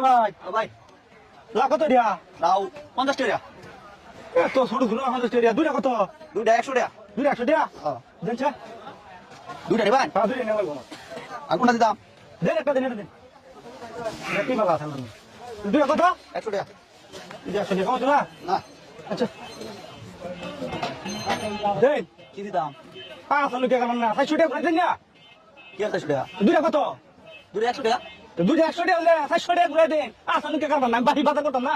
ভাই ভাই লাখ কত দিয়া লাউ 50 টাকা এত ছোট ছোট 50 টাকা দুইটা কত দুইটা 100 টাকা দুইটা 100 টাকা দেখছে দুইটা নেবেন হ্যাঁ দুইটা নেওয়া গো আর কোনটা দিতাম দেন একটা দেন কি বাবা আছে দুইটা কত 100 টাকা দুইটা 100 টাকা কত না না আচ্ছা দেন কি দিতাম আসলে কে কারণ না 600 টাকা করে দেন না কি আছে 100 টাকা দুইটা কত দুইটা 100 টাকা দুইটা 100 টাকা হলে 600 টাকা করে দেন আসলে কে কারণ না বাকি বাজার করতাম না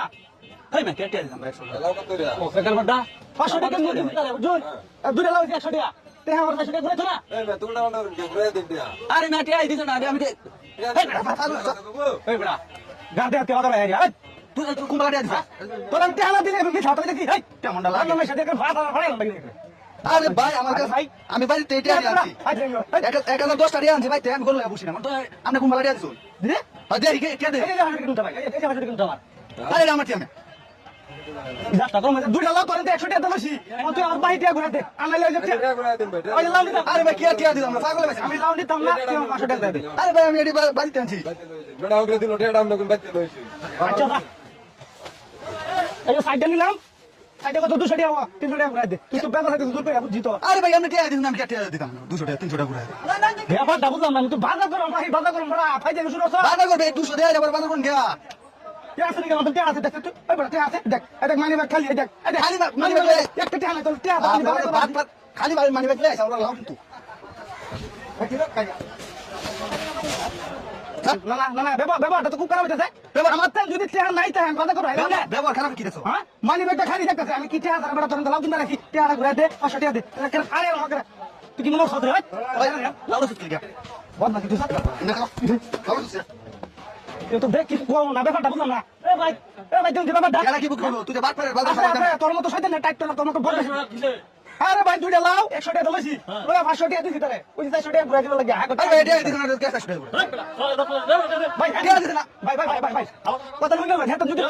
হেই মে কেটে দিতাম 100 টাকা লাউ কত রে ও সেকাল বড়া 500 টাকা নিয়ে দিন জোর দুইটা লাউ 100 টাকা তে আমার 500 টাকা করে তো না এই মে তোমরা ওটা ঘুরে দিন দিয়া আরে মে টিয়া দিছ না আমি এই বড়া গাতে হাতে কথা ভাই আরে তুই কুম্বালা টিয়া দিছ তোর আমি টাকা দিলে আমি ছাতা দেখি এই কেমনটা লাগে আমার সাথে ভাড়া ভাড়া লাগে আরে ভাই আমার কাছে ভাই আমি বাড়িতে টিয়া আনছি এক 10 টাকা আনছি ভাই আমি গলে বসি না তো আপনি কুম্বালা টিয়া দিছ দিলে হ্যাঁ দে কে দে এই যে হাজার টাকা ভাই এই যে হাজার টাকা আমার আরে আমার টিয়া মে যাটা কম দুইটা লাউ তোর 100 টাকা দিছি তুই আমার বাড়ি টাকা ঘুরে দে আমি লাউ দিতে টাকা করে দিন ভাই ওই লাউ দিতে আরে ভাই কে টিয়া দিলাম না পাগল হইছে আমি লাউ দিতাম না তুই আমার 500 টাকা দে আরে ভাই আমি এডি বাড়িতে আনছি বেটা ওকে দিল টাকা আমরা কোন বাইতে লইছি আচ্ছা না এই যে সাইডে নিলাম সাইডে কত 200 টাকা 300 টাকা ঘুরে দে তুই তো বেলা থেকে দূর করে জিতো আরে ভাই আমি টিয়া দিতাম আমি টিয়া দিতাম 200 টাকা 300 টাকা ঘুরে ব্যাপার ডাবল দাম না তুই বাজার করো ভাই বাজার করো বড়া ফাইজে শুরু হচ্ছে বাধা করবে 200 দেয়া যাবার বাধা কোন গিয়া তুই আসলে কেমন তুই আছে দেখ তুই ওই বড় তুই আছে দেখ এই দেখ মানি ব্যাগ খালি এই দেখ এই দেখ খালি মানি ব্যাগ একটা টাকা তোর টাকা খালি মানি ব্যাগ লইছ আমরা লাভ কিন্তু না না না না ব্যাপারটা তো খুব খারাপ হইতেছে ব্যাপার আমার তো যদি টাকা নাই তাই বাজার করো ব্যবহার খারাপ কি দেখছো হ্যাঁ মানি ব্যাগটা খালি দেখতেছে আমি কি টাকা বড় তোর লাভ কিনা রাখি টাকা ঘুরে দে 500 টাকা দে কেন আরে আমাকে তুই কি মনে করছ রে লাভ সুত কি গিয়া বল না কি তুই না লাভ সুত তুই তো দেখ কি কোন না ব্যাপারটা বুঝলাম না এ ভাই তুমি ব্যাপারটা এরা কি বুঝবো তুই যে বাদ পারে বাজার তোর মতো সাইতে না টাইট তোর মতো বড় আরে ভাই দুইটা লাও 100 টাকা দিলাছি ওই 500 টাকা দিছি তারে ওই 400 টাকা ঘুরে দিল লাগে আরে ভাই এটা দিছ না কে 400 টাকা ভাই টাকা দিছ না ভাই কথা লই গেল হেতা যদি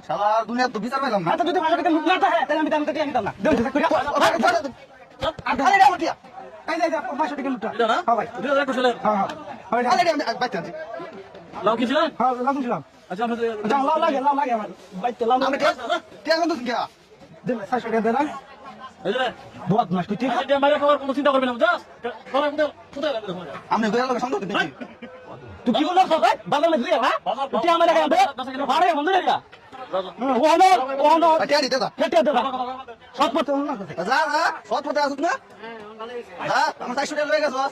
শালা দুনিয়া তো বিচার পাইলাম না হেতা যদি 500 টাকা না থাকে তাহলে আমি টাকা নিতাম না দেও ঠিক করে আরে রে মটিয়া এই যে 500 টাকা লুটা হ্যাঁ ভাই হ্যাঁ আরে রে আমি বাইতে আনছি লাও কি ছিল হ্যাঁ লাও ছিলাম আচ্ছা লাও লাগে আমার বাইতে লাও আমি কে কোন দিন গিয়া দে 500 টাকা দে না বহুত মাস তুই ঠিক আছে আমি গয়া লগে সন্দেহ দিছি তুই কি বলছ ভাই বাজার মধ্যে না তুই আমার এখানে আরে বন্ধ রে ওহনো টিয়া দিতে দা কেটে দে সব পথে যা যা সৎ পথে আসুন না হ্যাঁ আমার 400 টাকা লয়ে গেছস